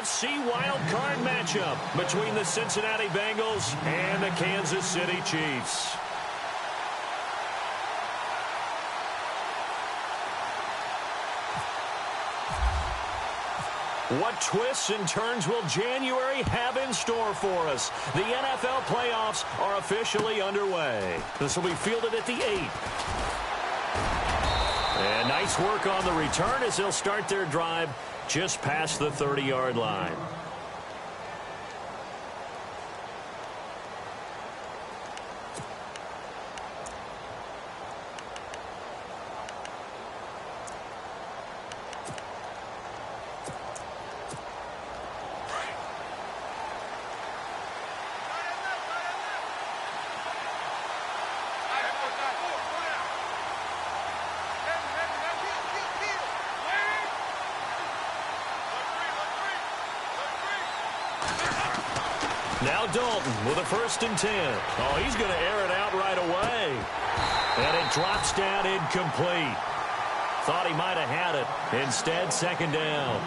AFC Wild Card matchup between the Cincinnati Bengals and the Kansas City Chiefs. What twists and turns will January have in store for us? The NFL playoffs are officially underway. This will be fielded at the 8. And nice work on the return as they'll start their drive just past the 30-yard line. Now Dalton with a 1st and 10. Oh, he's going to air it out right away. And it drops down incomplete. Thought he might have had it. Instead, 2nd down.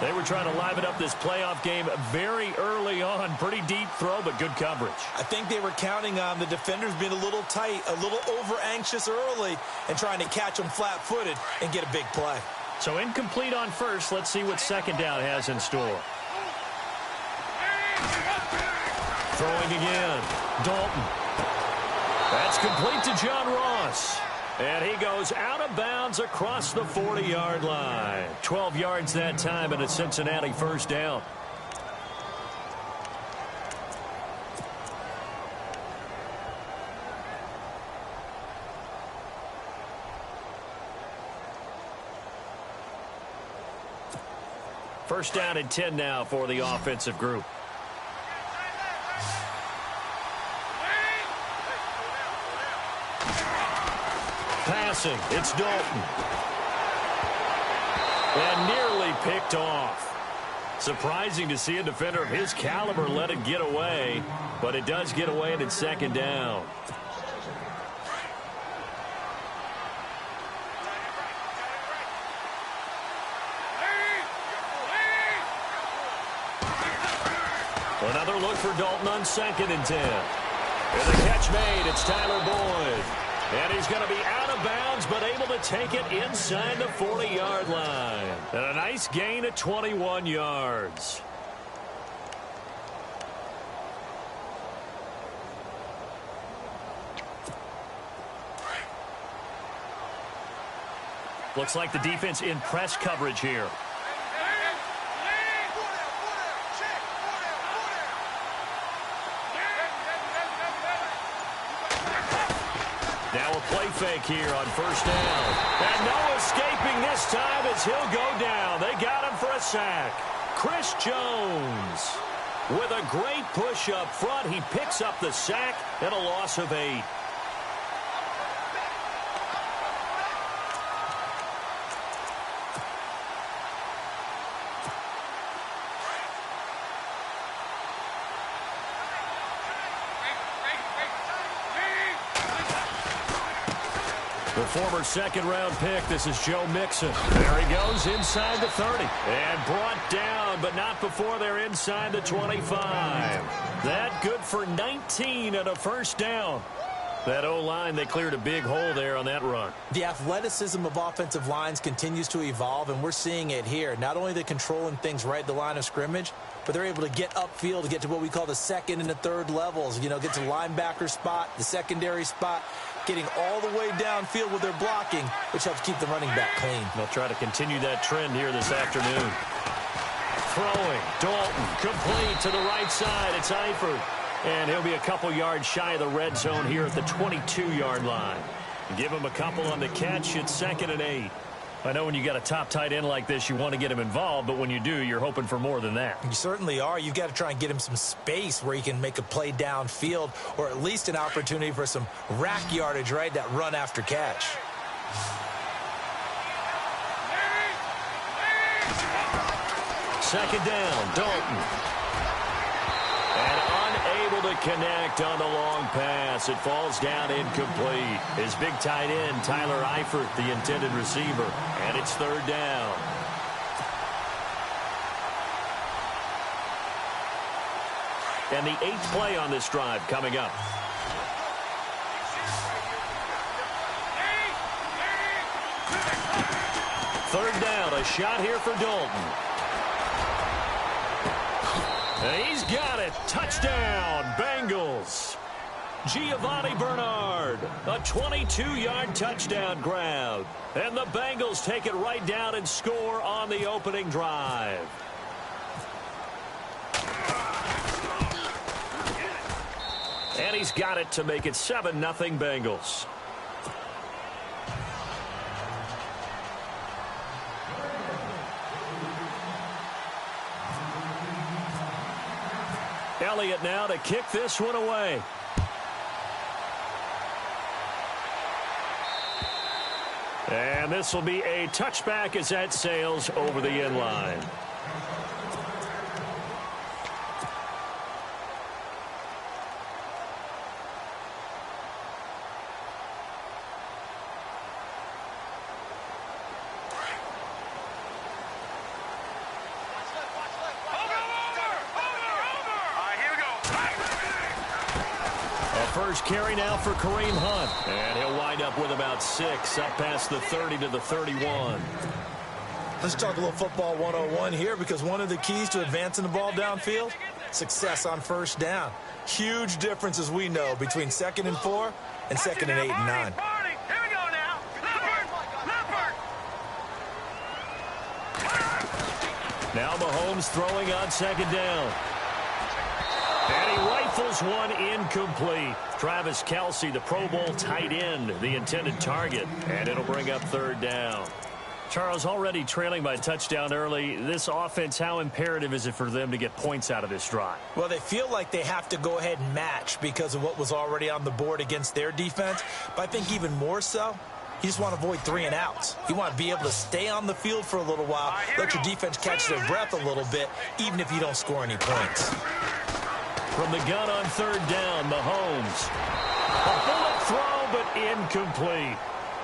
They were trying to liven up this playoff game very early on. Pretty deep throw, but good coverage. I think they were counting on the defenders being a little tight, a little over-anxious early, and trying to catch them flat-footed and get a big play. So incomplete on 1st. Let's see what 2nd down has in store. Throwing again. Dalton. That's complete to John Ross. And he goes out of bounds across the 40-yard line. 12 yards that time and a Cincinnati 1st down. First down and 10 now for the offensive group. Passing, it's Dalton. And nearly picked off. Surprising to see a defender of his caliber let it get away, but it does get away and it's 2nd down. Another look for Dalton on 2nd and 10. And the catch made, it's Tyler Boyd. And he's going to be out of bounds, but able to take it inside the 40-yard line. And a nice gain of 21 yards. Looks like the defense in press coverage here. Now a play fake here on 1st down. And no escaping this time as he'll go down. They got him for a sack. Chris Jones with a great push up front. He picks up the sack and a loss of 8. The former 2nd-round pick, this is Joe Mixon. There he goes inside the 30. And brought down, but not before they're inside the 25. That good for 19 and a 1st down. That O-line, they cleared a big hole there on that run. The athleticism of offensive lines continues to evolve, and we're seeing it here. Not only the controlling things right at the line of scrimmage, but they're able to get upfield to get to what we call the 2nd and the 3rd levels. You know, get to the linebacker spot, the secondary spot, getting all the way downfield with their blocking, which helps keep the running back clean. They'll try to continue that trend here this afternoon. Throwing, Dalton, complete to the right side. It's Eifert. And he'll be a couple yards shy of the red zone here at the 22-yard line. Give him a couple on the catch. It's 2nd and 8. I know when you got a top tight end like this, you want to get him involved, but when you do, you're hoping for more than that. You certainly are. You've got to try and get him some space where he can make a play downfield, or at least an opportunity for some rack yardage, right? That run after catch. Second down, Dalton. And unable to connect on the long pass. It falls down incomplete. His big tight end, Tyler Eifert, the intended receiver. And it's 3rd down. And the 8th play on this drive coming up. Third down, a shot here for Dalton. And he's got it. Touchdown, Bengals. Giovanni Bernard, a 22-yard touchdown grab. And the Bengals take it right down and score on the opening drive. And he's got it to make it 7-0 Bengals. Elliott now to kick this one away. And this will be a touchback as that sails over the end line. First carry now for Kareem Hunt. And he'll wind up with about 6 up past the 30 to the 31. Let's talk a little football 101 here, because one of the keys to advancing the ball downfield, success on first down. Huge difference, as we know, between 2nd and 4 and 2nd and 8 and 9. Here we go now. Now Mahomes throwing on 2nd down. And he rifles one incomplete. Travis Kelce, the Pro Bowl tight end, the intended target. And it'll bring up 3rd down. Charles, already trailing by a touchdown early. This offense, how imperative is it for them to get points out of this drive? Well, they feel like they have to go ahead and match because of what was already on the board against their defense. But I think even more so, you just want to avoid 3 and outs. You want to be able to stay on the field for a little while, let your defense catch their breath a little bit, even if you don't score any points. From the gun on 3rd down, Mahomes. A bullet throw, but incomplete.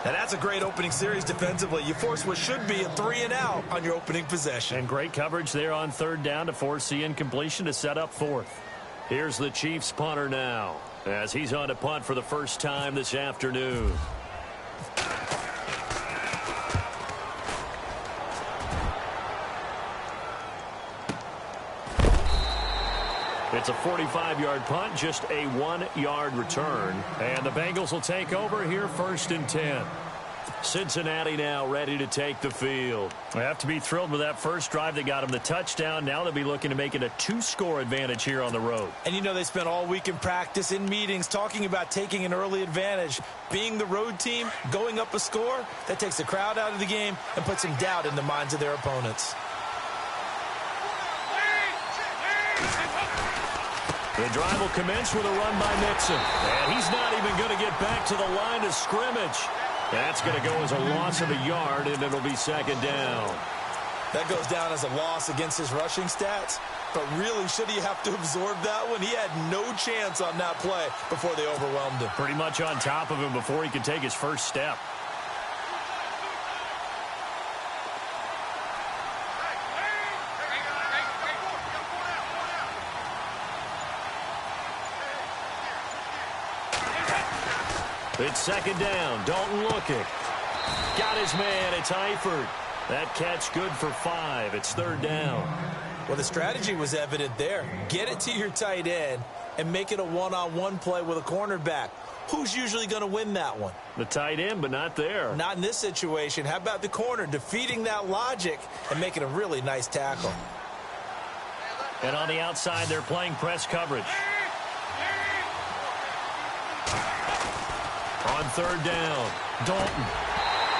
And that's a great opening series defensively. You force what should be a 3 and out on your opening possession. And great coverage there on 3rd down to force the incompletion to set up 4th. Here's the Chiefs punter now, as he's on to punt for the first time this afternoon. It's a 45-yard punt, just a 1-yard return. And the Bengals will take over here 1st and 10. Cincinnati now ready to take the field. They have to be thrilled with that first drive that got them the touchdown. Now they'll be looking to make it a 2-score advantage here on the road. And you know they spent all week in practice, in meetings, talking about taking an early advantage. Being the road team, going up a score, that takes the crowd out of the game and puts some doubt in the minds of their opponents. The drive will commence with a run by Mixon. And he's not even going to get back to the line of scrimmage. That's going to go as a loss of a yard, and it'll be 2nd down. That goes down as a loss against his rushing stats. But really, should he have to absorb that one? He had no chance on that play before they overwhelmed him. Pretty much on top of him before he could take his first step. It's 2nd down. Dalton looking. Got his man. It's Eifert. That catch good for 5. It's 3rd down. Well, the strategy was evident there. Get it to your tight end and make it a one-on-one play with a cornerback. Who's usually going to win that one? The tight end, but not there. Not in this situation. How about the corner defeating that logic and making a really nice tackle? And on the outside, they're playing press coverage. On 3rd down, Dalton.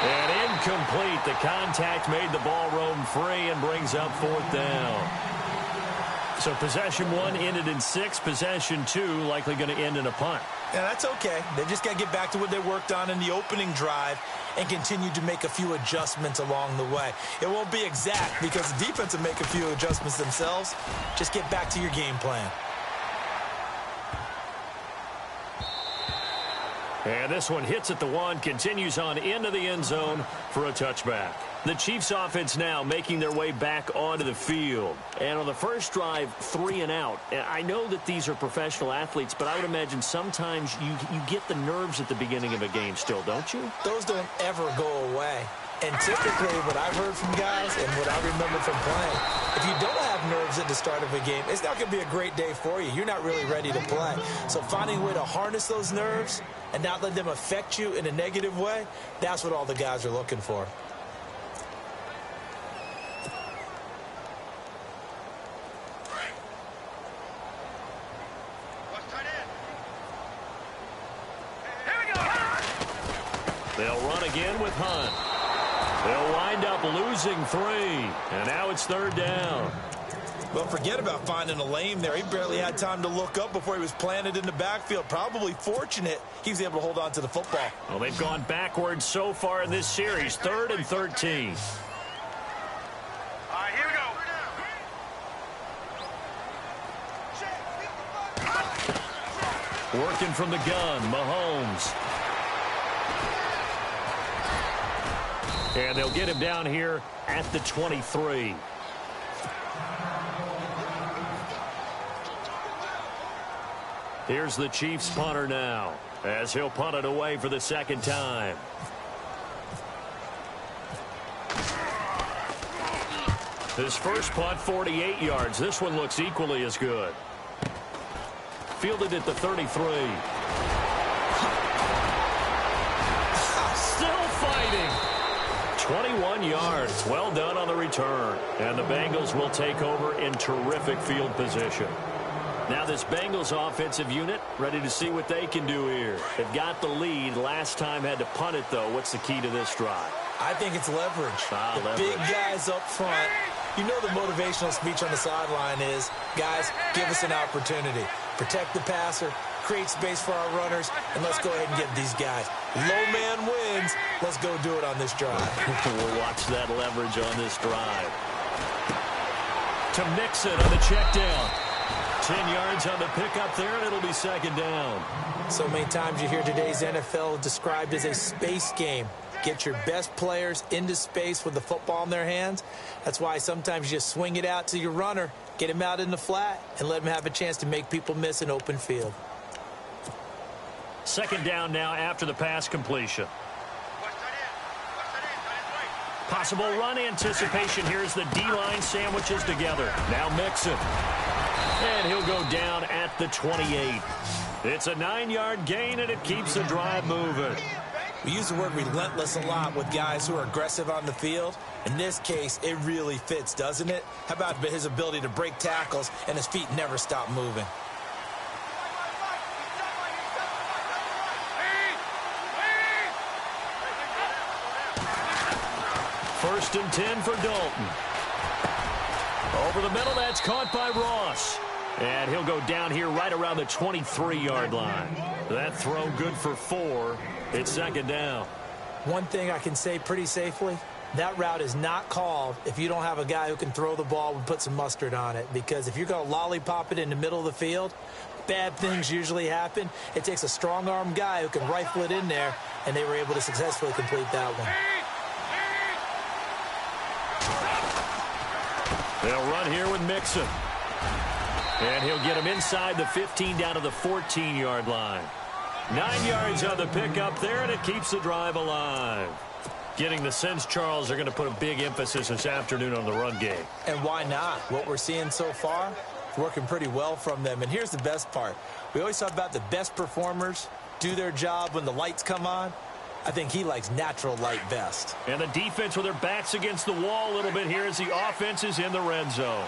And incomplete. The contact made the ball roam free and brings up 4th down. So possession 1 ended in 6. Possession 2 likely going to end in a punt. Yeah, that's okay. They just got to get back to what they worked on in the opening drive and continue to make a few adjustments along the way. It won't be exact because the defense will make a few adjustments themselves. Just get back to your game plan. And this one hits at the 1, continues on into the end zone for a touchback. The Chiefs offense now making their way back onto the field. And on the first drive, 3 and out. I know that these are professional athletes, but I would imagine sometimes you get the nerves at the beginning of a game still, don't you? Those don't ever go away. And typically what I've heard from guys and what I remember from playing, if you don't have nerves at the start of a game, it's not going to be a great day for you. You're not really ready to play. So finding a way to harness those nerves and not let them affect you in a negative way, that's what all the guys are looking for. They'll run again with Hunt. They'll wind up losing 3, and now it's 3rd down. Well, forget about finding a lane there. He barely had time to look up before he was planted in the backfield. Probably fortunate he was able to hold on to the football. Well, they've gone backwards so far in this series, 3rd and 13. All right, here we go. Working from the gun, Mahomes. And they'll get him down here at the 23. Here's the Chiefs punter now, as he'll punt it away for the 2nd time. His first punt, 48 yards. This one looks equally as good. Fielded at the 33. Still fighting. 21 yards. Well done on the return. And the Bengals will take over in terrific field position. Now this Bengals offensive unit ready to see what they can do here. They've got the lead. Last time had to punt it, though. What's the key to this drive? I think it's leverage. The big guys up front. You know the motivational speech on the sideline is, guys, give us an opportunity. Protect the passer, create space for our runners, and let's go ahead and get these guys. Low man wins. Let's go do it on this drive. We'll watch that leverage on this drive. To Mixon on the check down. 10 yards on the pickup there, and it'll be 2nd down. So many times you hear today's NFL described as a space game. Get your best players into space with the football in their hands. That's why sometimes you just swing it out to your runner, get him out in the flat, and let him have a chance to make people miss an open field. 2nd down now after the pass completion. Possible run anticipation. Here's the D-line sandwiches together. Now Mixon. And he'll go down at the 28. It's a 9-yard gain, and it keeps the drive moving. We use the word relentless a lot with guys who are aggressive on the field. In this case, it really fits, doesn't it? How about his ability to break tackles and his feet never stop moving? First and 10 for Dalton. Over the middle, that's caught by Ross. And he'll go down here right around the 23-yard line. That throw good for 4. It's 2nd down. One thing I can say pretty safely, that route is not called if you don't have a guy who can throw the ball and put some mustard on it. Because if you're going to lollipop it in the middle of the field, bad things usually happen. It takes a strong-arm guy who can rifle it in there, and they were able to successfully complete that one. They'll run here with Mixon. And he'll get him inside the 15 down to the 14-yard line. 9 yards on the pickup there, and it keeps the drive alive. Getting the sense, Charles, they're going to put a big emphasis this afternoon on the run game. And why not? What we're seeing so far is working pretty well from them. And here's the best part. We always talk about the best performers do their job when the lights come on. I think he likes natural light best. And the defense with their backs against the wall a little bit here as the offense is in the red zone.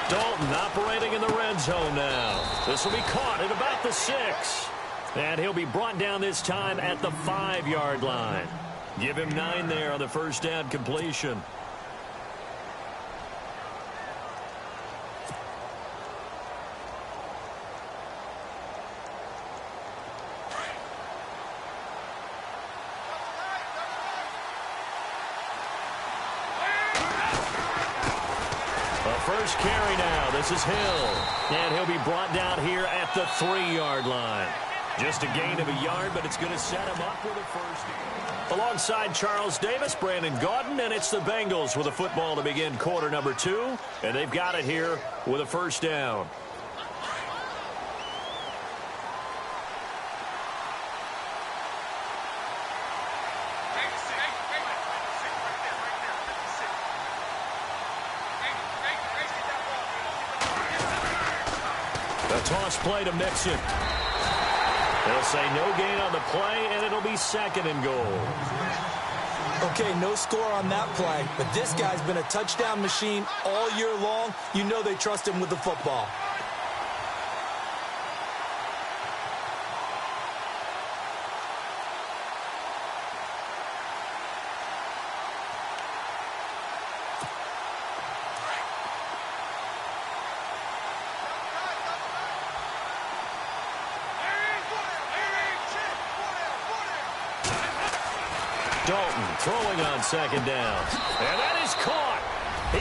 Dalton operating in the red zone now. This will be caught at about the 6. And he'll be brought down this time at the 5-yard line. Give him 9 there on the first down completion. first carry now. This is Hill. And he'll be brought down here at the 3-yard line. Just a gain of a yard, but it's going to set him up with a first. Alongside Charles Davis, Brandon Gaudin, and it's the Bengals with a football to begin quarter number 2. And they've got it here with a first down. A toss play to Mixon. They'll say no gain on the play, and it'll be 2nd and goal. Okay, no score on that play, but this guy's been a touchdown machine all year long. You know they trust him with the football. Dalton throwing on 2nd down. And that is caught.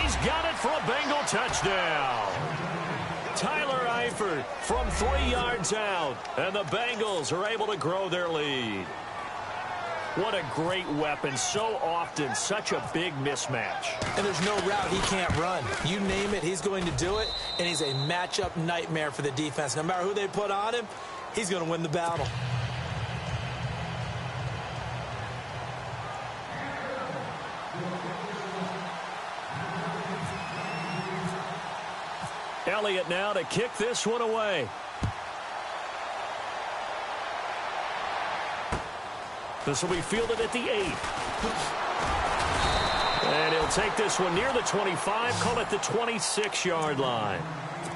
He's got it for a Bengal touchdown. Tyler Eifert from 3 yards out. And the Bengals are able to grow their lead. What a great weapon. So often, such a big mismatch. And there's no route he can't run. You name it, he's going to do it. And he's a matchup nightmare for the defense. No matter who they put on him, he's going to win the battle. Elliott now to kick this one away. This will be fielded at the 8. And he'll take this one near the 25, call it the 26-yard line.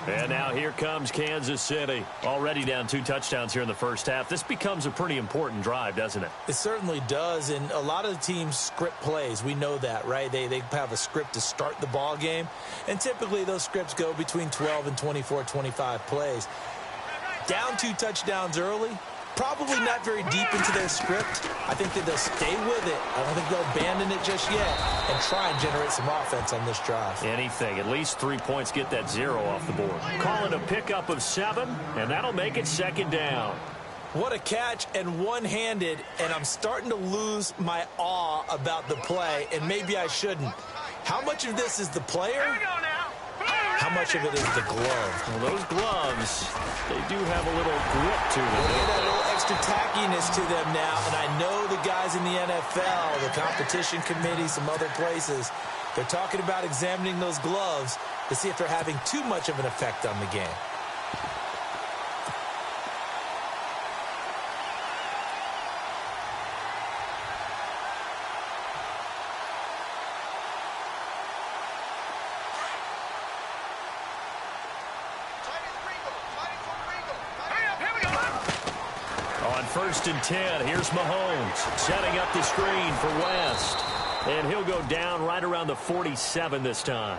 And now here comes Kansas City. Already down 2 touchdowns here in the first half. This becomes a pretty important drive, doesn't it? It certainly does, and a lot of the teams script plays. We know that, right? They have a script to start the ball game, and typically those scripts go between 12 and 24, 25 plays. Down 2 touchdowns early, probably not very deep into their script. I think that they'll stay with it. I don't think they'll abandon it just yet and try and generate some offense on this drive. Anything. At least 3 points, get that 0 off the board. Call it a pickup of 7, and that'll make it 2nd down. What a catch, and one-handed, and I'm starting to lose my awe about the play, and maybe I shouldn't. How much of this is the player? How much of it is the glove? Well, those gloves, they do have a little grip to them. They get a little extra tackiness to them now, and I know the guys in the NFL, the competition committee, some other places, they're talking about examining those gloves to see if they're having too much of an effect on the game. On 1st and 10, here's Mahomes setting up the screen for West. And he'll go down right around the 47 this time.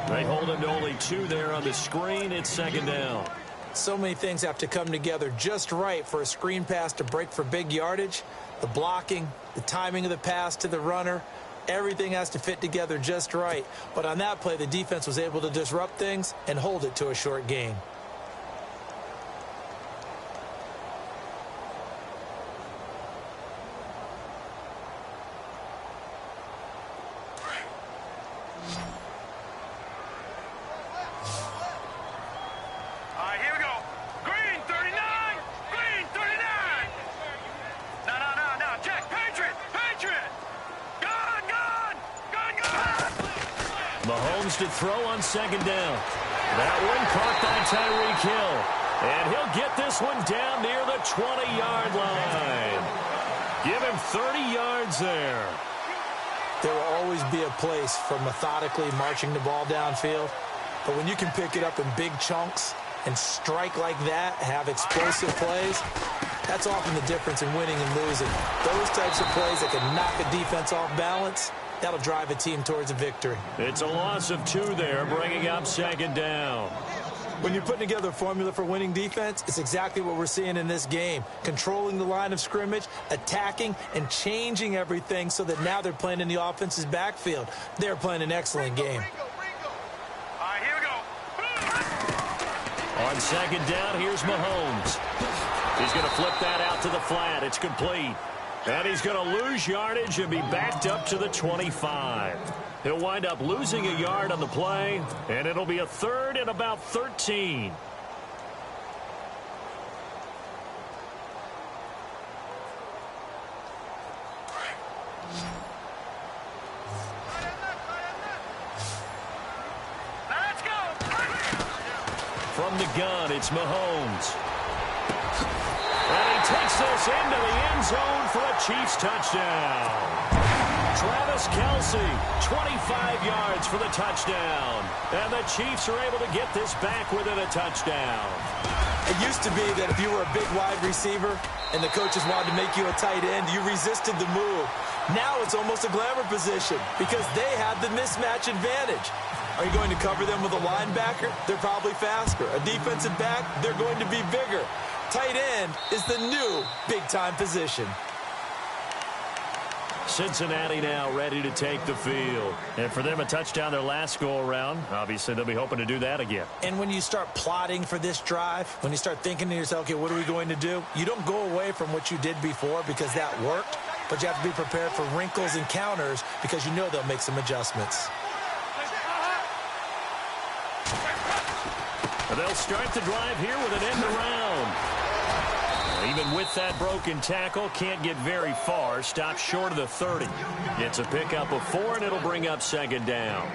They hold him to only 2 there on the screen. It's 2nd down. So many things have to come together just right for a screen pass to break for big yardage. The blocking, the timing of the pass to the runner, everything has to fit together just right. But on that play, the defense was able to disrupt things and hold it to a short gain. Mahomes to throw on 2nd down. That one caught by Tyreek Hill. And he'll get this one down near the 20-yard line. Give him 30 yards there. There will always be a place for methodically marching the ball downfield. But when you can pick it up in big chunks and strike like that, have explosive plays, that's often the difference in winning and losing. Those types of plays that can knock a defense off balance, that'll drive a team towards a victory. It's a loss of 2 there, bringing up 2nd down. When you're putting together a formula for winning defense, it's exactly what we're seeing in this game. Controlling the line of scrimmage, attacking, and changing everything so that now they're playing in the offense's backfield. They're playing an excellent game. All right, here we go. On second down, here's Mahomes. He's going to flip that out to the flat. It's complete. And he's going to lose yardage and be backed up to the 25. He'll wind up losing a yard on the play, and it'll be a third and about 13. From the gun, it's Mahomes. And he takes this into the end zone for a Chiefs touchdown. Travis Kelce, 25 yards for the touchdown. And the Chiefs are able to get this back within a touchdown. It used to be that if you were a big wide receiver and the coaches wanted to make you a tight end, you resisted the move. Now it's almost a glamour position because they have the mismatch advantage. Are you going to cover them with a linebacker? They're probably faster. A defensive back? They're going to be bigger. Tight end is the new big-time position. Cincinnati now ready to take the field. And for them, a touchdown their last go-around. Obviously, they'll be hoping to do that again. And when you start plotting for this drive, when you start thinking to yourself, okay, what are we going to do? You don't go away from what you did before because that worked, but you have to be prepared for wrinkles and counters because you know they'll make some adjustments. They'll start the drive here with an end around. Even with that broken tackle, can't get very far. Stops short of the 30. It's a pickup of 4, and it'll bring up second down.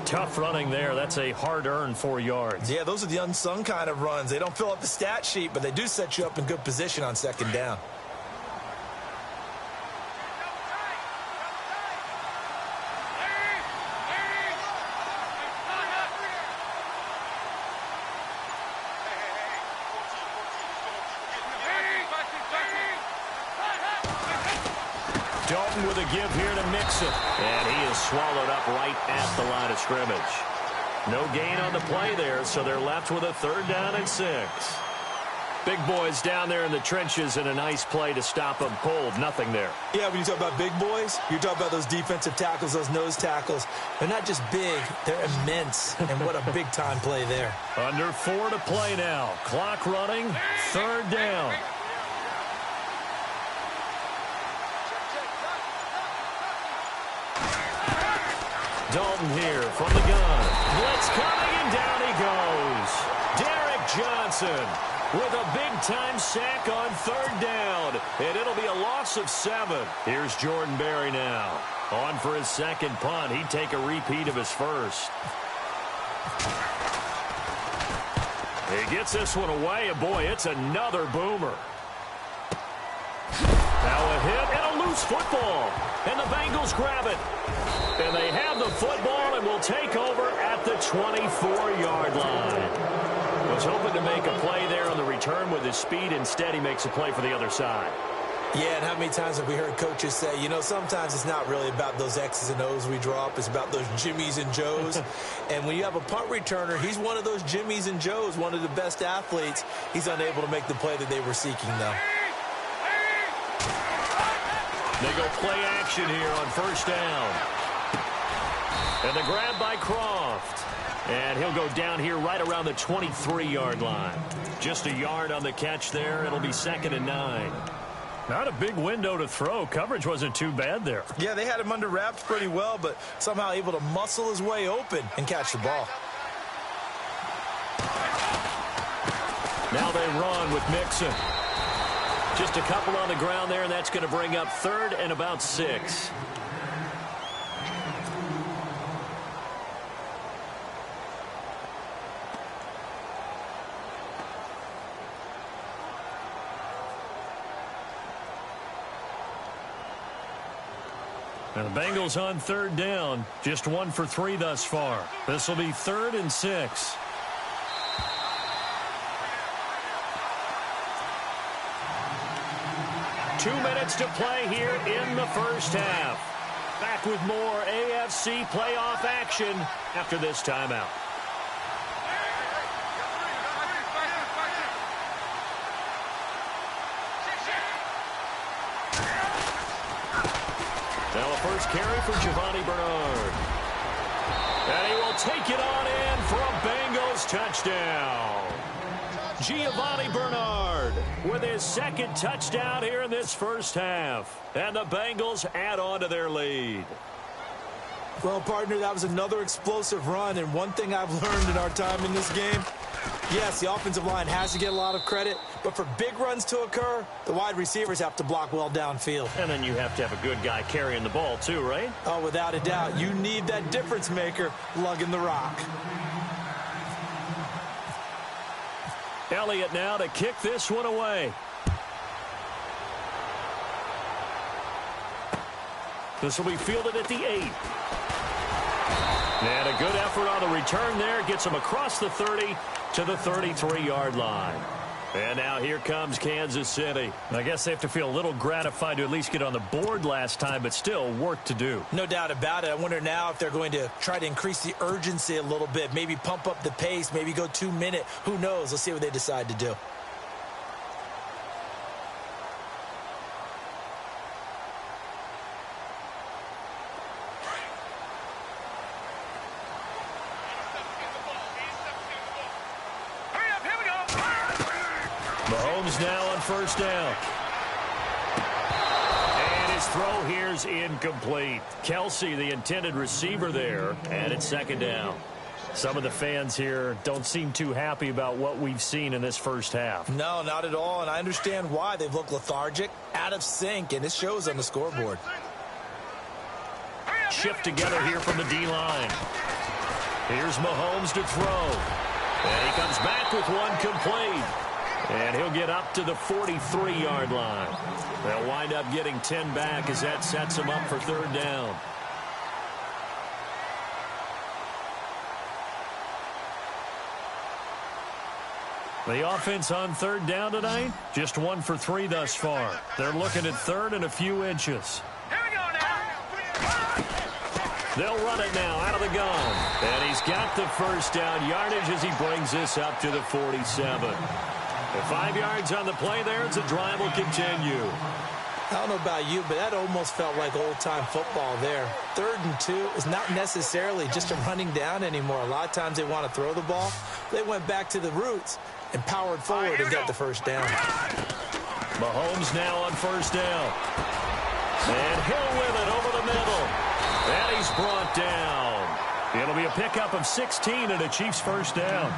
Tough running there. That's a hard-earned 4 yards. Yeah, those are the unsung kind of runs. They don't fill up the stat sheet, but they do set you up in good position on second down. With a give here to Mixon. And he is swallowed up right at the line of scrimmage. No gain on the play there, so they're left with a third down and 6. Big boys down there in the trenches, and a nice play to stop them cold. Nothing there. Yeah, when you talk about big boys, you're talking about those defensive tackles, those nose tackles. They're not just big, they're immense. And what a big-time play there. Under 4 to play now. Clock running, third down. Dalton here from the gun. Blitz coming, and down he goes. Derek Johnson with a big-time sack on third down. And it'll be a loss of 7. Here's Jordan Berry now. On for his second punt. He'd take a repeat of his first. He gets this one away, and boy, it's another boomer. Now a hit and a loose football. And the Bengals grab it. And they have the football and will take over at the 24-yard line. Was hoping to make a play there on the return with his speed. Instead, he makes a play for the other side. Yeah, and how many times have we heard coaches say, you know, sometimes it's not really about those X's and O's we drop. It's about those Jimmies and Joes. And when you have a punt returner, he's one of those Jimmies and Joes, one of the best athletes. He's unable to make the play that they were seeking, though. They go play action here on first down. And the grab by Croft. And he'll go down here right around the 23-yard line. Just a yard on the catch there. It'll be second and 9. Not a big window to throw. Coverage wasn't too bad there. Yeah, they had him under wraps pretty well, but somehow able to muscle his way open and catch the ball. Now they run with Mixon. Just a couple on the ground there, and that's going to bring up third and about 6. And the Bengals on third down. Just 1 for 3 thus far. This will be third and 6. Two minutes to play here in the first half. Back with more AFC playoff action after this timeout. Now a first carry for Giovanni Bernard. And he will take it on in for a Bengals touchdown. Giovanni Bernard with his second touchdown here in this first half. And the Bengals add on to their lead. Well, partner, that was another explosive run. And one thing I've learned in our time in this game, yes, the offensive line has to get a lot of credit. But for big runs to occur, the wide receivers have to block well downfield. And then you have to have a good guy carrying the ball too, right? Oh, without a doubt. You need that difference maker lugging the rock. Elliott now to kick this one away. This will be fielded at the 8. And a good effort on the return there. Gets him across the 30 to the 33-yard line. And now here comes Kansas City. I guess they have to feel a little gratified to at least get on the board last time, but still work to do. No doubt about it. I wonder now if they're going to try to increase the urgency a little bit, maybe pump up the pace, maybe go 2-minute. Who knows? Let's see what they decide to do. Mahomes now on first down. And his throw here's incomplete. Kelsey, the intended receiver there, and it's second down. Some of the fans here don't seem too happy about what we've seen in this first half. No, not at all, and I understand why. They've looked lethargic, out of sync, and it shows on the scoreboard. Shift together here from the D-line. Here's Mahomes to throw. And he comes back with one complete. And he'll get up to the 43-yard line. They'll wind up getting 10 back as that sets him up for third down. The offense on third down tonight, just 1 for 3 thus far. They're looking at third and a few inches. Here we go now. They'll run it now out of the gun. And he's got the first down yardage as he brings this up to the 47. 5 yards on the play there as the drive will continue. I don't know about you, but that almost felt like old-time football there. 3rd and 2 is not necessarily just a running down anymore. A lot of times they want to throw the ball. They went back to the roots and powered forward and got the first down. Mahomes now on first down. And Hill with it over the middle. And he's brought down. It'll be a pickup of 16 and a Chiefs first down.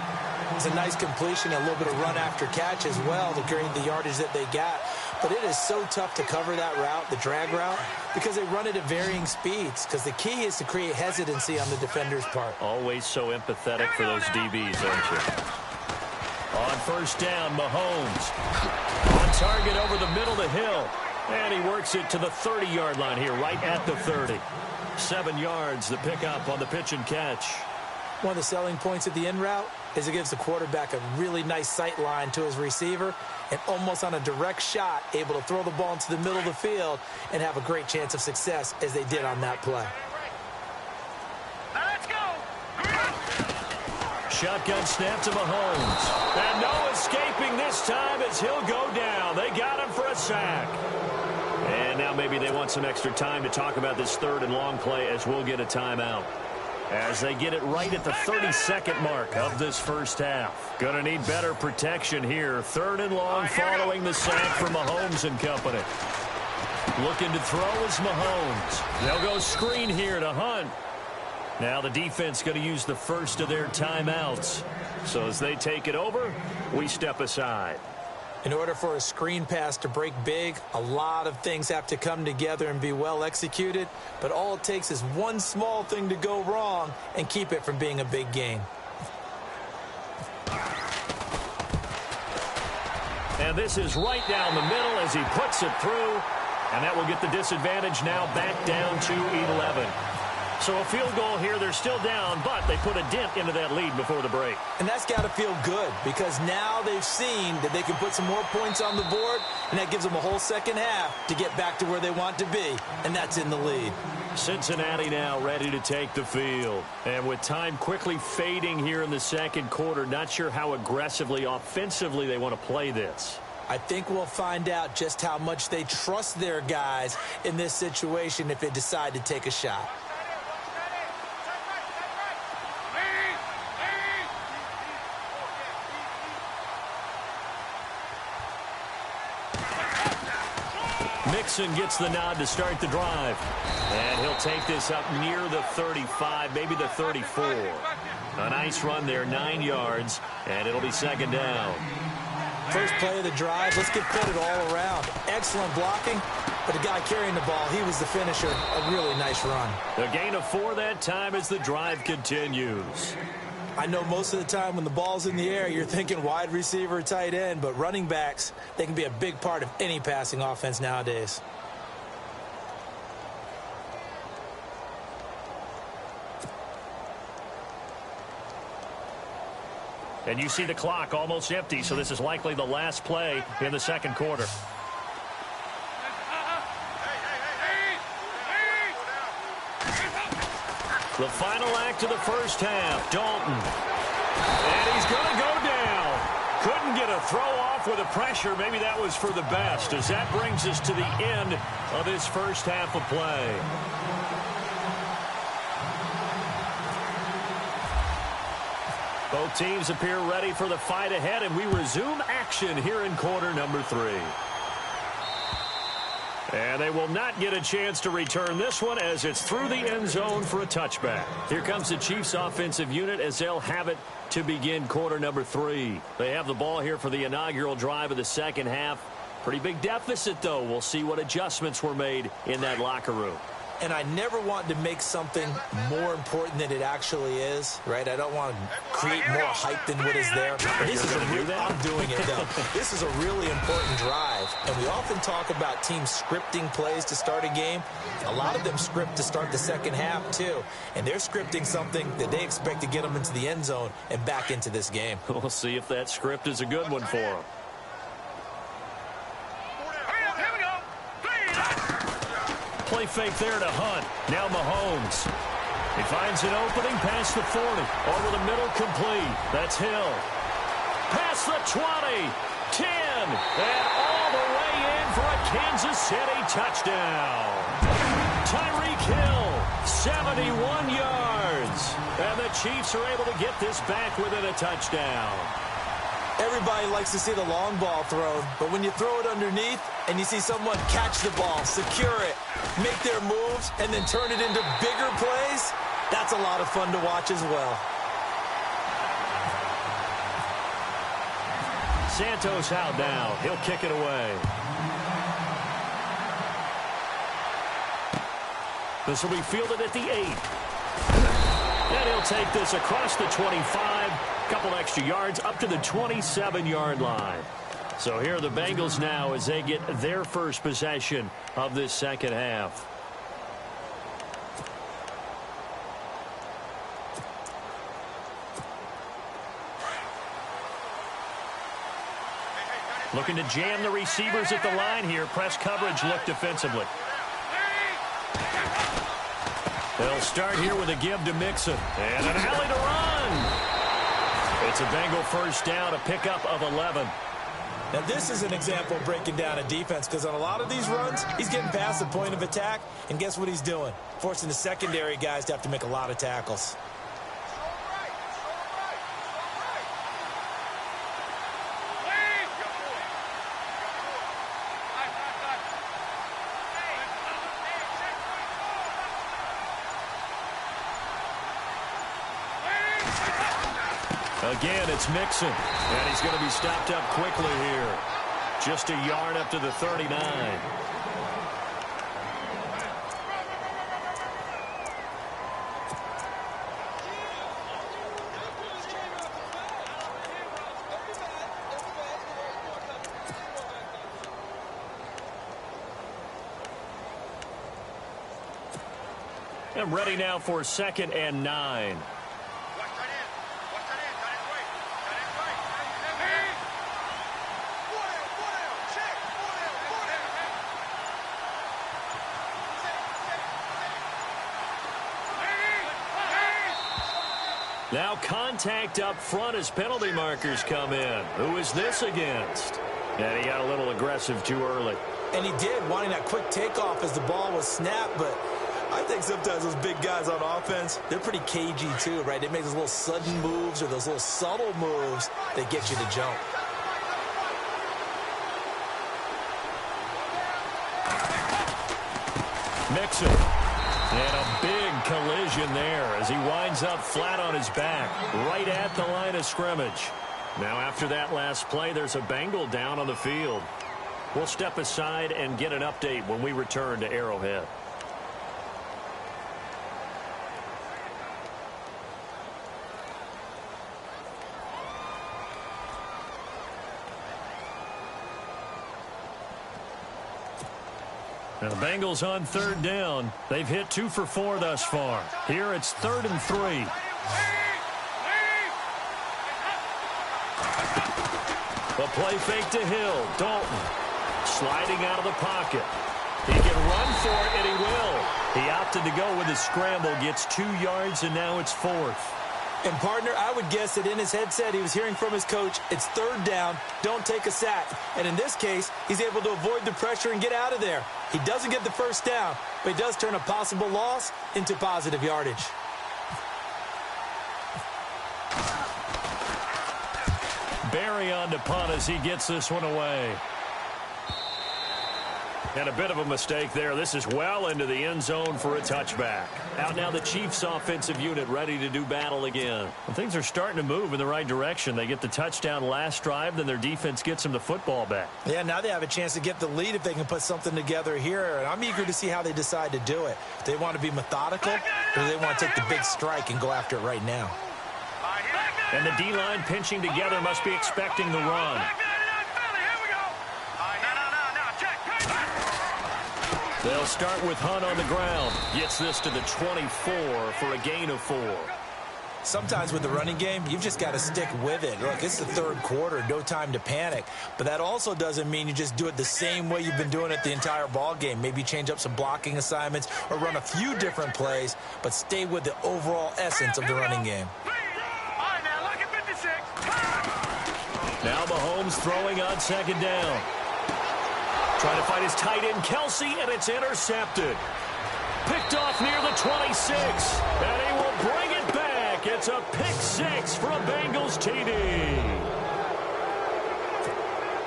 It's a nice completion, a little bit of run after catch as well to gain the yardage that they got. But it is so tough to cover that route, the drag route, because they run it at varying speeds. Because the key is to create hesitancy on the defender's part. Always so empathetic for those DBs, aren't you? On first down, Mahomes. On target over the middle to Hill. And he works it to the 30-yard line here, right at the 30. 7 yards, the pickup on the pitch and catch. One of the selling points of the in route is it gives the quarterback a really nice sight line to his receiver and almost on a direct shot able to throw the ball into the middle of the field and have a great chance of success as they did on that play. Let's go. Shotgun snap to Mahomes. And no escaping this time as he'll go down. They got him for a sack. And now maybe they want some extra time to talk about this 3rd and long play as we'll get a timeout. As they get it right at the 32nd mark of this first half. Gonna need better protection here. 3rd and long following the sack from Mahomes and company. Looking to throw is Mahomes. They'll go screen here to Hunt. Now the defense going to use the first of their timeouts. So as they take it over, we step aside. In order for a screen pass to break big, a lot of things have to come together and be well executed. But all it takes is one small thing to go wrong and keep it from being a big gain. And this is right down the middle as he puts it through. And that will get the disadvantage now back down to 11. So a field goal here, they're still down, but they put a dent into that lead before the break. And that's got to feel good because now they've seen that they can put some more points on the board, and that gives them a whole second half to get back to where they want to be, and that's in the lead. Cincinnati now ready to take the field. And with time quickly fading here in the second quarter, not sure how aggressively, offensively they want to play this. I think we'll find out just how much they trust their guys in this situation if they decide to take a shot. Mixon gets the nod to start the drive. And he'll take this up near the 35, maybe the 34. A nice run there, 9 yards, and it'll be second down. First play of the drive, let's get fitted all around. Excellent blocking, but the guy carrying the ball, he was the finisher. A really nice run. A gain of 4 that time as the drive continues. I know most of the time when the ball's in the air, you're thinking wide receiver, tight end, but running backs, they can be a big part of any passing offense nowadays. And you see the clock almost empty, so this is likely the last play in the second quarter. The final act of the first half, Dalton. And he's going to go down. Couldn't get a throw off with the pressure. Maybe that was for the best, as that brings us to the end of his first half of play. Both teams appear ready for the fight ahead, and we resume action here in quarter number 3. And they will not get a chance to return this one as it's through the end zone for a touchback. Here comes the Chiefs offensive unit as they'll have it to begin quarter number 3. They have the ball here for the inaugural drive of the second half. Pretty big deficit, though. We'll see what adjustments were made in that locker room. And I never want to make something more important than it actually is, right? I don't want to create more hype than what is there. This is I'm doing it, though. This is a really important drive. And we often talk about teams scripting plays to start a game. A lot of them script to start the second half, too. And they're scripting something that they expect to get them into the end zone and back into this game. We'll see if that script is a good one for them. Play fake there to Hunt. Now Mahomes. He finds an opening past the 40. Over the middle, complete. That's Hill. Past the 20. 10. And all the way in for a Kansas City touchdown. Tyreek Hill, 71 yards. And the Chiefs are able to get this back within a touchdown. Everybody likes to see the long ball thrown, but when you throw it underneath and you see someone catch the ball, secure it, make their moves, and then turn it into bigger plays, that's a lot of fun to watch as well. Santos out now. He'll kick it away. This will be fielded at the 8. And he'll take this across the 25. Couple extra yards up to the 27-yard line. So here are the Bengals now as they get their first possession of this second half. Looking to jam the receivers at the line here. Press coverage look defensively. They'll start here with a give to Mixon. And an alley to run. It's a Bengal first down, a pickup of 11. Now, this is an example of breaking down a defense, because on a lot of these runs, he's getting past the point of attack, and guess what he's doing? Forcing the secondary guys to have to make a lot of tackles. Again, it's Mixon, and he's going to be stopped up quickly here. Just a yard up to the 39. And ready now for 2nd and 9. Now contact up front as penalty markers come in. Who is this against? And he got a little aggressive too early. And he did, wanting that quick takeoff as the ball was snapped, but I think sometimes those big guys on offense, they're pretty cagey too, right? They make those little sudden moves or those little subtle moves that get you to jump. Mixon. And a big collision there as he winds up flat on his back, right at the line of scrimmage. Now after that last play, there's a Bengal down on the field. We'll step aside and get an update when we return to Arrowhead. Now the Bengals on third down. They've hit 2 for 4 thus far. Here it's 3rd and 3. A play fake to Hill. Dalton sliding out of the pocket. He can run for it, and he will. He opted to go with his scramble, gets 2 yards, and now it's 4th. And, partner, I would guess that in his headset he was hearing from his coach, it's 3rd down, don't take a sack. And in this case, he's able to avoid the pressure and get out of there. He doesn't get the 1st down, but he does turn a possible loss into positive yardage. Barry on to punt as he gets this one away. And a bit of a mistake there. This is well into the end zone for a touchback. Out now the Chiefs offensive unit ready to do battle again. Well, things are starting to move in the right direction. They get the touchdown last drive, then their defense gets them the football back. Yeah, now they have a chance to get the lead if they can put something together here. And I'm eager to see how they decide to do it. Do they want to be methodical, or do they want to take the big strike and go after it right now? And the D-line pinching together must be expecting the run. They'll start with Hunt on the ground. Gets this to the 24 for a gain of 4. Sometimes with the running game, you've just got to stick with it. Look, it's the 3rd quarter, no time to panic. But that also doesn't mean you just do it the same way you've been doing it the entire ball game. Maybe change up some blocking assignments or run a few different plays, but stay with the overall essence of the running game. Now Mahomes throwing on 2nd down. Trying to find his tight end, Kelsey, and it's intercepted. Picked off near the 26, and he will bring it back. It's a pick 6 for a Bengals TD.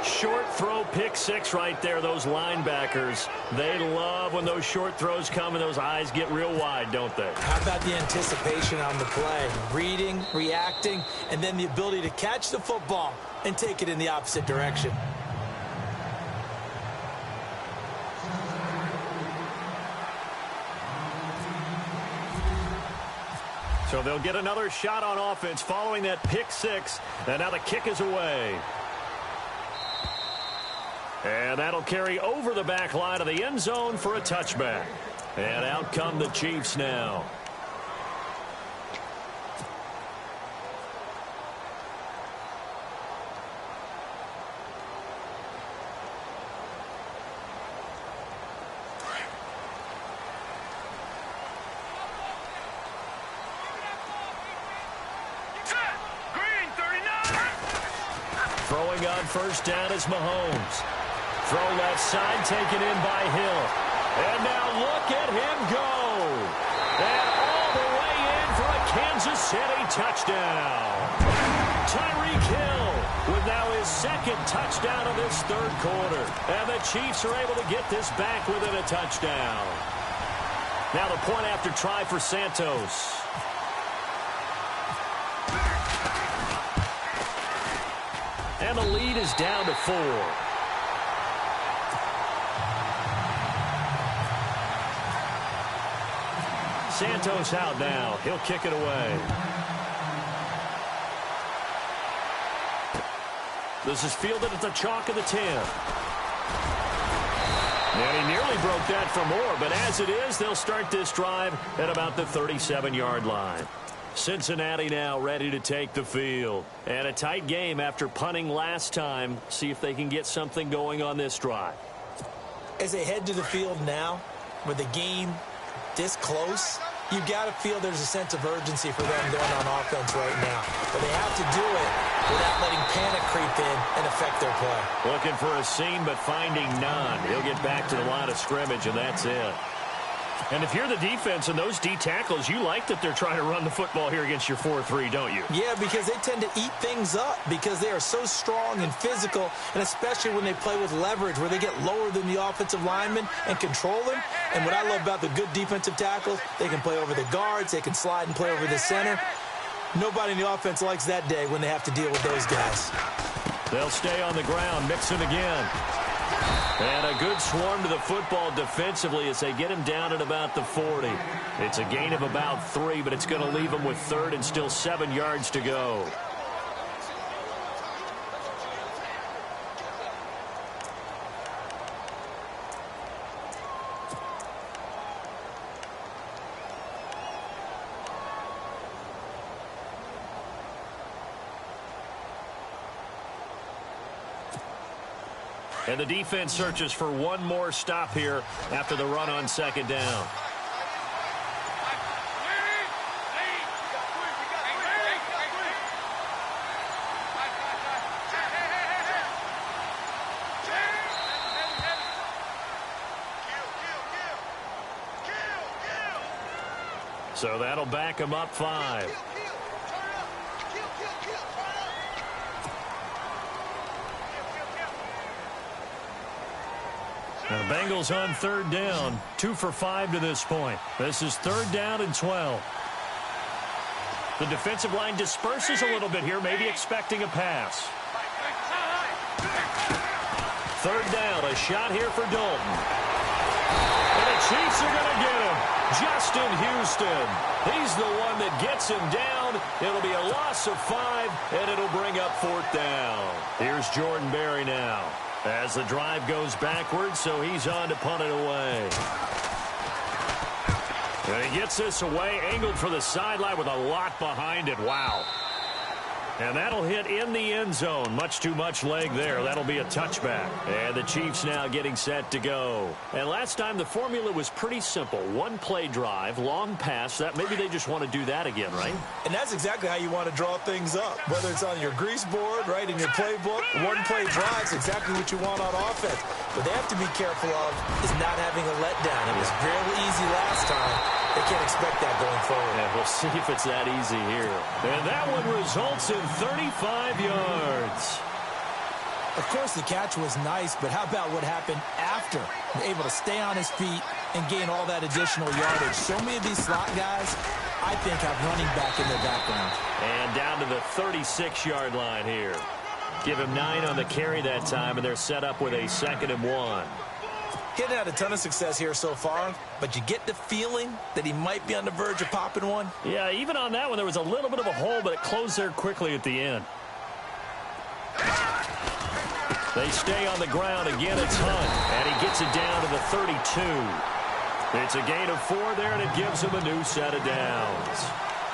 Short throw, pick 6 right there. Those linebackers, they love when those short throws come and those eyes get real wide, don't they? How about the anticipation on the play? Reading, reacting, and then the ability to catch the football and take it in the opposite direction. So they'll get another shot on offense following that pick 6. And now the kick is away. And that'll carry over the back line of the end zone for a touchback. And out come the Chiefs now. Throwing on 1st down is Mahomes. Throw left side taken in by Hill. And now look at him go. And all the way in for a Kansas City touchdown. Tyreek Hill with now his 2nd touchdown of this 3rd quarter. And the Chiefs are able to get this back within a touchdown. Now the point after try for Santos. And the lead is down to 4. Santos out now. He'll kick it away. This is fielded at the chalk of the 10. And he nearly broke that for more, but as it is, they'll start this drive at about the 37-yard line. Cincinnati now ready to take the field. And a tight game after punting last time. See if they can get something going on this drive. As they head to the field now, with the game this close, you've got to feel there's a sense of urgency for them going on offense right now. But they have to do it without letting panic creep in and affect their play. Looking for a seam, but finding none. He'll get back to the line of scrimmage, and that's it. And if you're the defense and those D tackles, you like that they're trying to run the football here against your 4-3, don't you? Yeah, because they tend to eat things up because they are so strong and physical, and especially when they play with leverage where they get lower than the offensive linemen and control them. And what I love about the good defensive tackles, they can play over the guards, they can slide and play over the center. Nobody in the offense likes that day when they have to deal with those guys. They'll stay on the ground, mixing again. And a good swarm to the football defensively as they get him down at about the 40. It's a gain of about 3, but it's going to leave him with 3rd and still 7 yards to go. And the defense searches for one more stop here after the run on 2nd down. So that'll back him up 5. Now the Bengals on 3rd down, 2 for 5 to this point. This is 3rd down and 12. The defensive line disperses a little bit here, maybe expecting a pass. 3rd down, a shot here for Dalton. And the Chiefs are going to get him. Justin Houston. He's the one that gets him down. It'll be a loss of 5, and it'll bring up 4th down. Here's Jordan Berry now. As the drive goes backwards, so he's on to punt it away. And he gets this away, angled for the sideline with a lot behind it. Wow. And that'll hit in the end zone. Much too much leg there. That'll be a touchback. And the Chiefs now getting set to go. And last time the formula was pretty simple. 1-play drive, long pass. That maybe they just want to do that again, right? And that's exactly how you want to draw things up. Whether it's on your grease board, right, in your playbook, 1-play drive is exactly what you want on offense. What they have to be careful of is not having a letdown. It was really easy last time. They can't expect that going forward. Yeah, we'll see if it's that easy here. And that one results in 35 yards. Of course, the catch was nice, but how about what happened after? Able to stay on his feet and gain all that additional yardage. So many of these slot guys, I think, have running back in their background. And down to the 36-yard line here. Give him 9 on the carry that time, and they're set up with a 2nd and 1. He hadn't had a ton of success here so far, but you get the feeling that he might be on the verge of popping one. Yeah, even on that one, there was a little bit of a hole, but it closed there quickly at the end. They stay on the ground. Again, it's Hunt, and he gets it down to the 32. It's a gain of 4 there, and it gives him a new set of downs.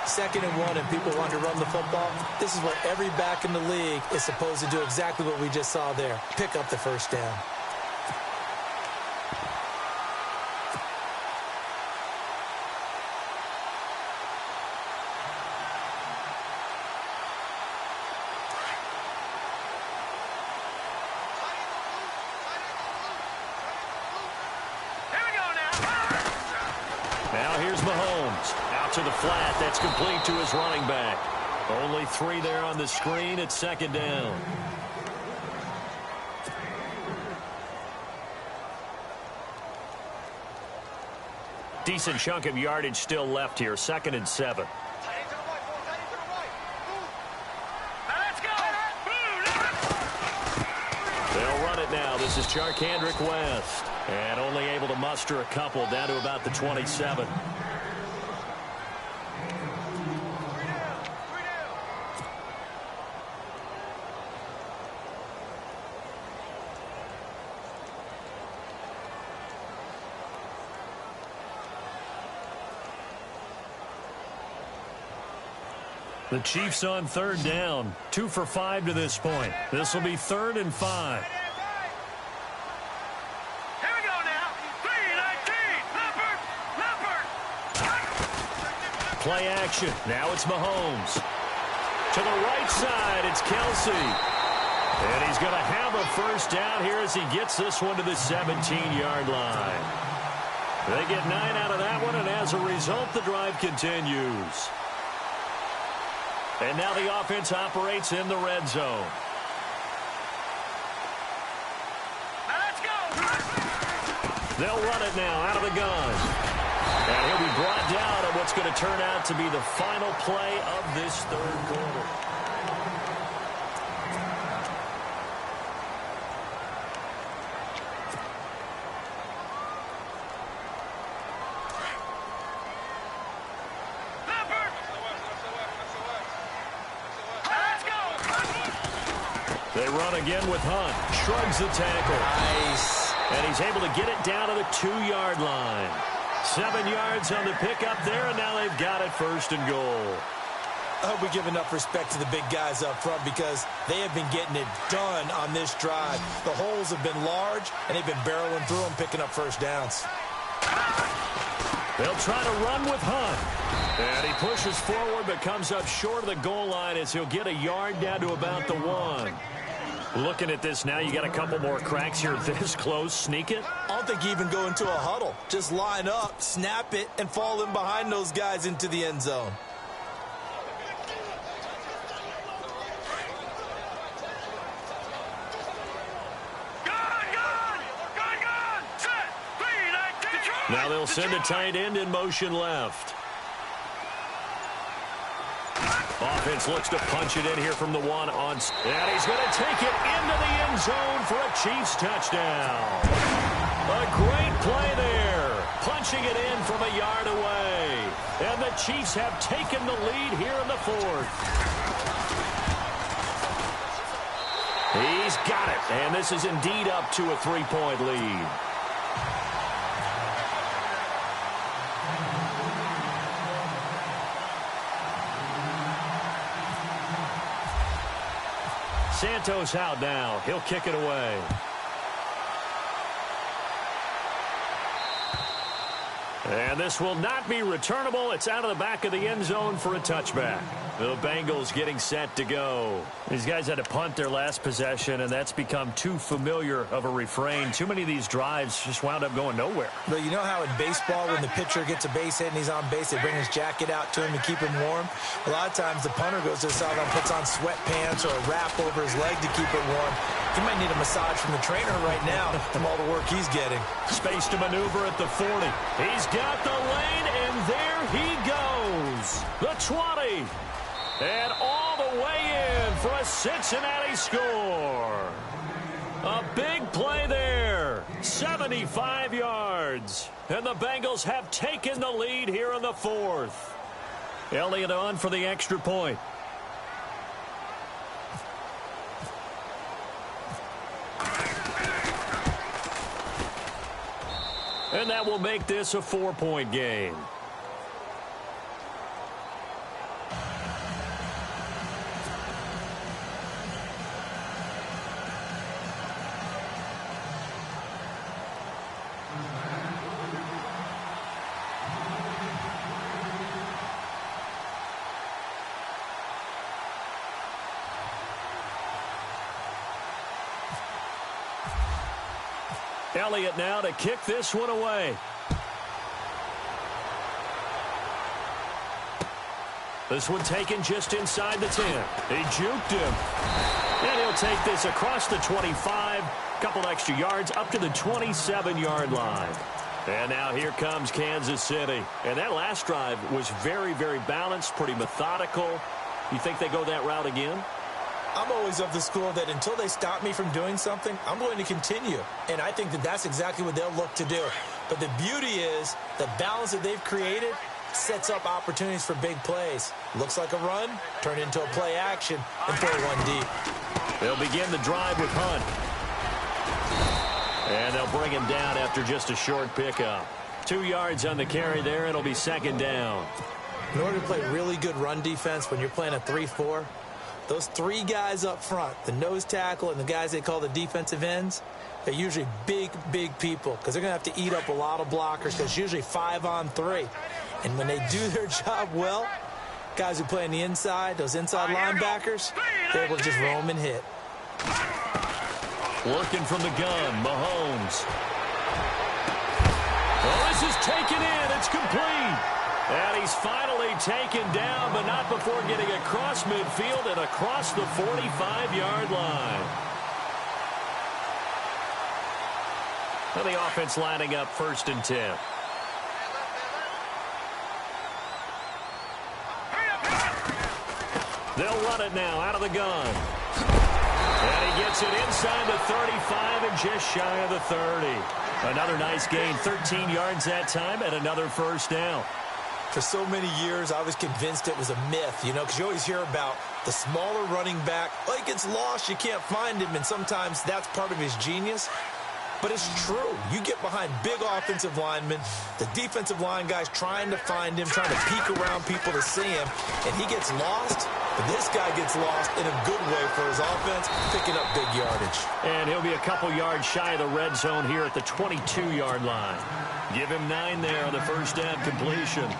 2nd and 1, and people want to run the football. This is what every back in the league is supposed to do, exactly what we just saw there. Pick up the 1st down. To the flat, that's complete to his running back. Only 3 there on the screen. It's 2nd down. Decent chunk of yardage still left here. 2nd and 7. They'll run it now. This is Charkandrick West. And only able to muster a couple down to about the 27. The Chiefs on 3rd down. 2 for 5 to this point. This will be 3rd and 5. Here we go now. 3-19. Play action. Now it's Mahomes. To the right side, it's Kelsey. And he's going to have a 1st down here as he gets this one to the 17-yard line. They get 9 out of that one, and as a result, the drive continues. And now the offense operates in the red zone. Now let's go. They'll run it now out of the gun. And he'll be brought down at what's going to turn out to be the final play of this third quarter. They run again with Hunt. Shrugs the tackle. Nice. And he's able to get it down to the 2-yard line. 7 yards on the pickup there, and now they've got it first and goal. I hope we give enough respect to the big guys up front because they have been getting it done on this drive. The holes have been large, and they've been barreling through them, picking up first downs. They'll try to run with Hunt. And he pushes forward but comes up short of the goal line as he'll get a yard down to about the 1. Looking at this now, you got a couple more cracks here this close. Sneak it. I don't think you even go into a huddle. Just line up, snap it, and fall in behind those guys into the end zone. Now they'll send a tight end in motion left. Offense looks to punch it in here from the 1 on. And he's going to take it into the end zone for a Chiefs touchdown. A great play there. Punching it in from a yard away. And the Chiefs have taken the lead here in the 4th. He's got it. And this is indeed up to a 3-point lead. Santos out now. He'll kick it away. And this will not be returnable. It's out of the back of the end zone for a touchback. The Bengals getting set to go. These guys had to punt their last possession, and that's become too familiar of a refrain. Too many of these drives just wound up going nowhere. But you know how in baseball, when the pitcher gets a base hit and he's on base, they bring his jacket out to him to keep him warm? A lot of times the punter goes to the sideline, puts on sweatpants or a wrap over his leg to keep it warm. He might need a massage from the trainer right now from all the work he's getting. Space to maneuver at the 40. He's got the lane, and there he goes. The 20. And all the way in for a Cincinnati score. A big play there. 75 yards. And the Bengals have taken the lead here in the 4th. Elliott on for the extra point. And that will make this a 4-point game. Elliott now to kick this one away. This one taken just inside the 10. He juked him. And he'll take this across the 25. Couple extra yards up to the 27-yard line. And now here comes Kansas City. And that last drive was very, very balanced, pretty methodical. You think they go that route again? I'm always of the school that until they stop me from doing something, I'm going to continue. And I think that that's exactly what they'll look to do. But the beauty is the balance that they've created sets up opportunities for big plays. Looks like a run, turn into a play action, and throw one deep. They'll begin the drive with Hunt. And they'll bring him down after just a short pickup. 2 yards on the carry there. It'll be second down. In order to play really good run defense when you're playing a 3-4, those 3 guys up front, the nose tackle and the guys they call the defensive ends, they're usually big, big people because they're going to have to eat up a lot of blockers because it's usually 5-on-3. And when they do their job well, guys who play on the inside, those inside linebackers, they're able to just roam and hit. Working from the gun, Mahomes. Well, this is taken in. It's complete. And he's finally taken down, but not before getting across midfield and across the 45-yard line. And the offense lining up 1st and 10. They'll run it now out of the gun. And he gets it inside the 35 and just shy of the 30. Another nice gain, 13 yards that time, and another 1st down. For so many years, I was convinced it was a myth, because you always hear about the smaller running back. Well, he gets lost, you can't find him, and sometimes that's part of his genius. But it's true. You get behind big offensive linemen, the defensive line guys trying to find him, trying to peek around people to see him, and he gets lost. But this guy gets lost in a good way for his offense, picking up big yardage. And he'll be a couple yards shy of the red zone here at the 22-yard line. Give him 9 there on the 1st down completion.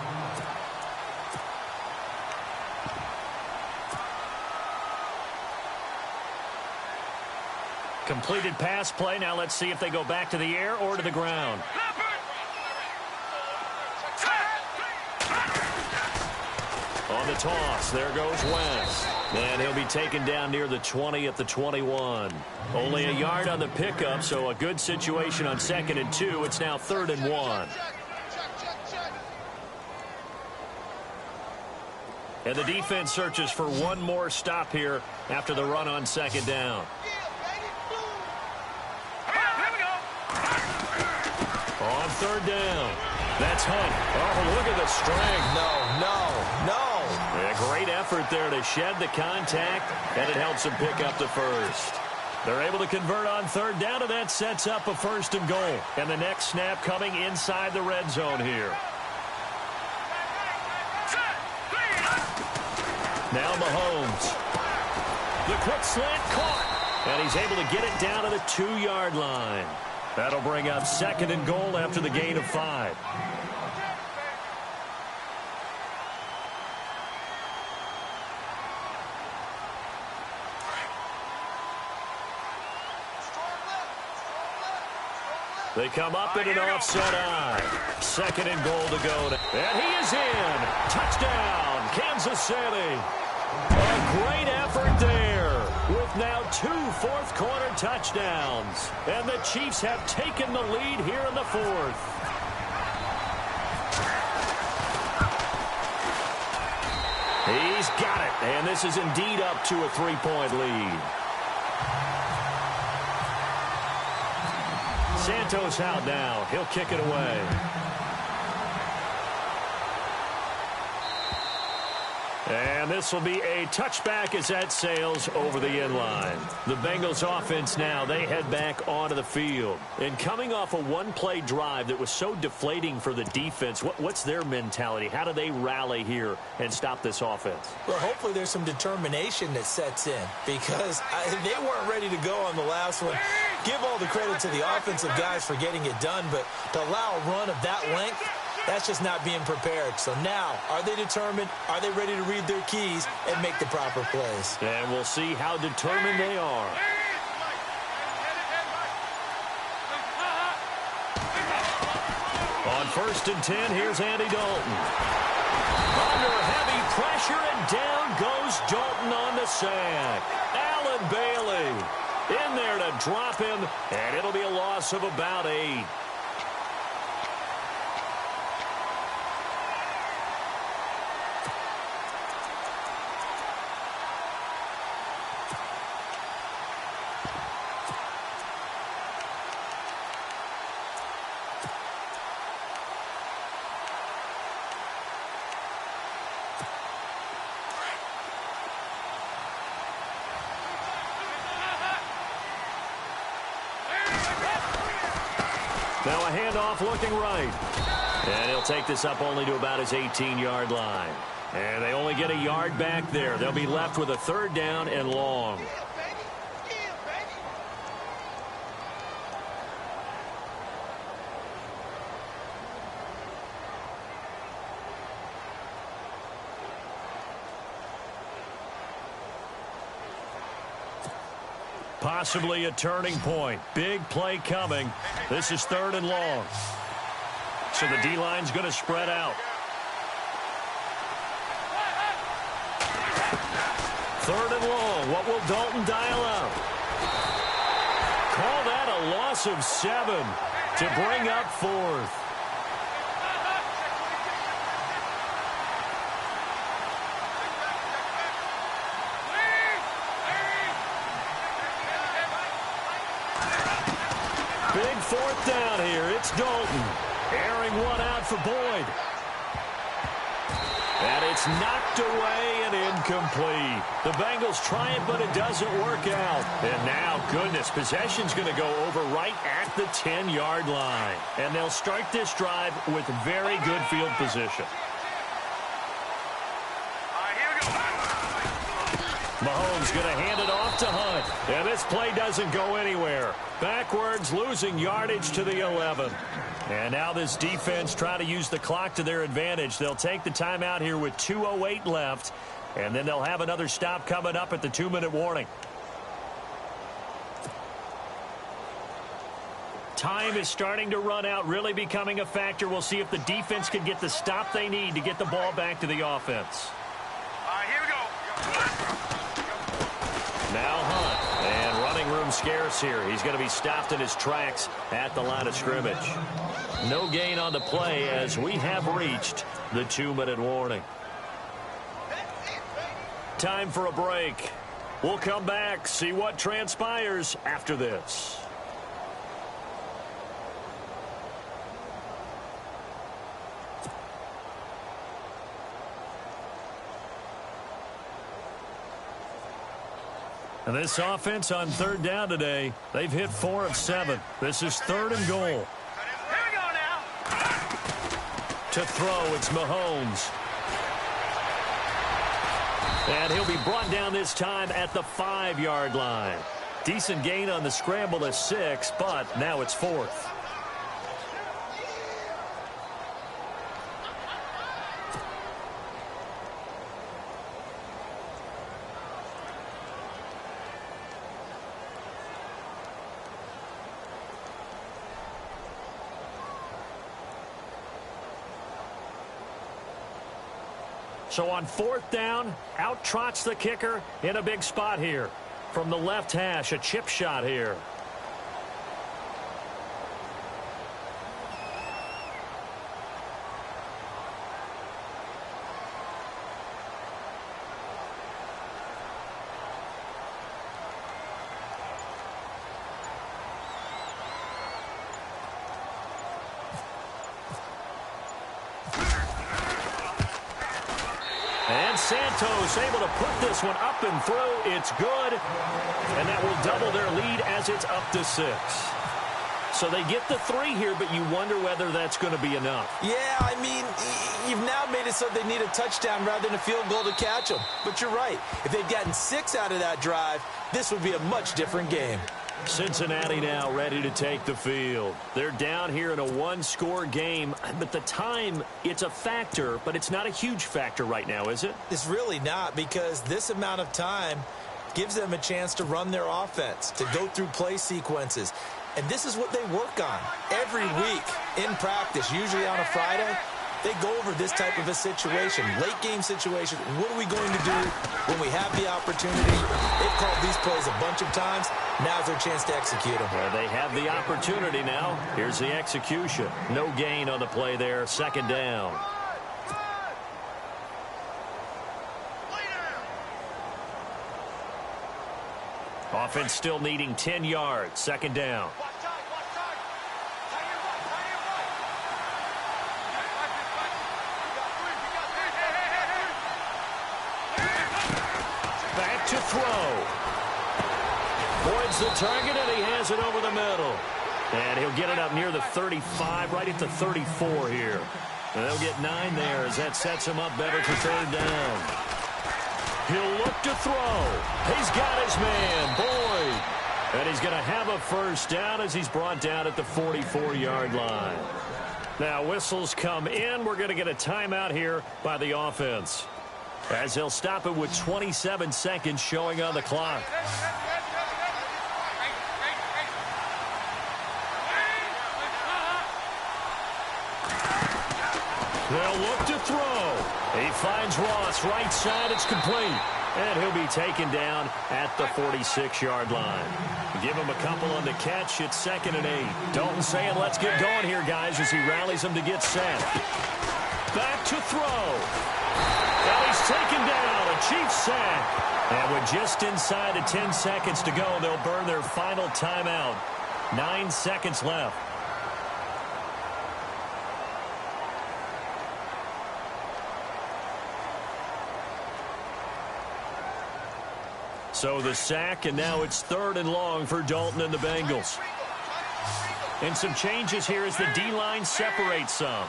Completed pass play. Now let's see if they go back to the air or to the ground. On the toss, there goes Wentz. And he'll be taken down near the 20 at the 21. Only a yard on the pickup, so a good situation on 2nd and 2. It's now 3rd and 1. And the defense searches for one more stop here after the run on 2nd down. On 3rd down. That's Hunt. Oh, look at the strength. No. A great effort there to shed the contact, and it helps them pick up the 1st. They're able to convert on 3rd down, and that sets up a 1st and goal. And the next snap coming inside the red zone here. Now Mahomes. The quick slant caught, and he's able to get it down to the 2-yard line. That'll bring up 2nd and goal after the gain of 5. They come up in an offset eye. 2nd and goal to go. And he is in. Touchdown, Kansas City. A great effort there with now 2 fourth-quarter touchdowns. And the Chiefs have taken the lead here in the 4th. He's got it. And this is indeed up to a 3-point lead. Santos out now. He'll kick it away. And this will be a touchback as that sails over the end line. The Bengals offense now, they head back onto the field. And coming off a one-play drive that was so deflating for the defense, what's their mentality? How do they rally here and stop this offense? Well, hopefully there's some determination that sets in because they weren't ready to go on the last one. Give all the credit to the offensive guys for getting it done, but to allow a run of that length, that's just not being prepared. So now, are they determined? Are they ready to read their keys and make the proper plays? And we'll see how determined they are. On 1st and 10, here's Andy Dalton. Under heavy pressure, and down goes Dalton on the sack. Allen Bailey in there to drop him, and it'll be a loss of about 8. Now a handoff looking right. And he'll take this up only to about his 18-yard line. And they only get a yard back there. They'll be left with a 3rd down and long. Possibly a turning point. Big play coming. This is 3rd and long. So the D-line's going to spread out. Third and long. What will Dalton dial up? Call that a loss of 7 to bring up 4th. Big 4th down here. It's Dalton. Airing one out for Boyd. And it's knocked away and incomplete. The Bengals try it, but it doesn't work out. And now, goodness, possession's going to go over right at the 10-yard line. And they'll start this drive with very good field position. Mahomes going to hand it off to Hunt. And this play doesn't go anywhere. Backwards, losing yardage to the 11. And now this defense trying to use the clock to their advantage. They'll take the timeout here with 2:08 left. And then they'll have another stop coming up at the 2-minute warning. Time is starting to run out, really becoming a factor. We'll see if the defense can get the stop they need to get the ball back to the offense. Here we go. Now Hunt, and running room scarce here. He's going to be stopped in his tracks at the line of scrimmage. No gain on the play as we have reached the 2-minute warning. Time for a break. We'll come back, see what transpires after this. And this offense on 3rd down today, they've hit 4 of 7. This is 3rd and goal. Here we go now. To throw, it's Mahomes. And he'll be brought down this time at the 5-yard line. Decent gain on the scramble to 6, but now it's 4th. So on 4th down, out trots the kicker in a big spot here. From the left hash, a chip shot here. And Santos able to put this one up and through. It's good. And that will double their lead as it's up to 6. So they get the 3 here, but you wonder whether that's going to be enough. Yeah, I mean, you've now made it so they need a touchdown rather than a field goal to catch them. But you're right. If they'd gotten 6 out of that drive, this would be a much different game. Cincinnati now ready to take the field. They're down here in a 1-score game, but the time, it's a factor, but it's not a huge factor right now, is it? It's really not, because this amount of time gives them a chance to run their offense, to go through play sequences. And this is what they work on every week in practice, usually on a Friday. They go over this type of a situation, late game situation. What are we going to do when we have the opportunity? They've called these plays a bunch of times. Now's their chance to execute them. Well, they have the opportunity now. Here's the execution. No gain on the play there. 2nd down. Offense still needing 10 yards. 2nd down. Back to throw. Boyd's the target, and he has it over the middle. And he'll get it up near the 35, right at the 34 here. And they'll get 9 there as that sets him up better for 3rd down. He'll look to throw. He's got his man, Boyd. And he's going to have a 1st down as he's brought down at the 44-yard line. Now whistles come in. We're going to get a timeout here by the offense, as they'll stop it with 27 seconds showing on the clock. They'll look to throw. He finds Ross right side. It's complete. And he'll be taken down at the 46-yard line. Give him a couple on the catch. It's 2nd and 8. Dalton saying, let's get going here, guys, as he rallies them to get set. Back to throw. And he's taken down. A Chiefs sack. And with just inside of 10 seconds to go, they'll burn their final timeout. 9 seconds left. So the sack, and now it's 3rd and long for Dalton and the Bengals. And some changes here as the D-line separates some.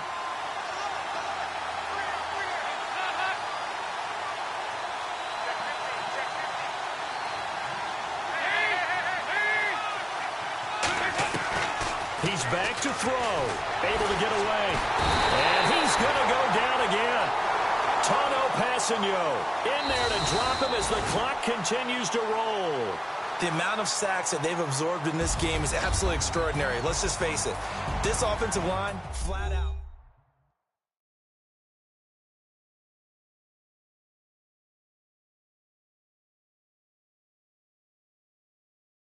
He's back to throw, able to get away. And he's going to go down again. Tano Passanio in there to drop him as the clock continues to roll. The amount of sacks that they've absorbed in this game is absolutely extraordinary. Let's just face it. This offensive line, flat out.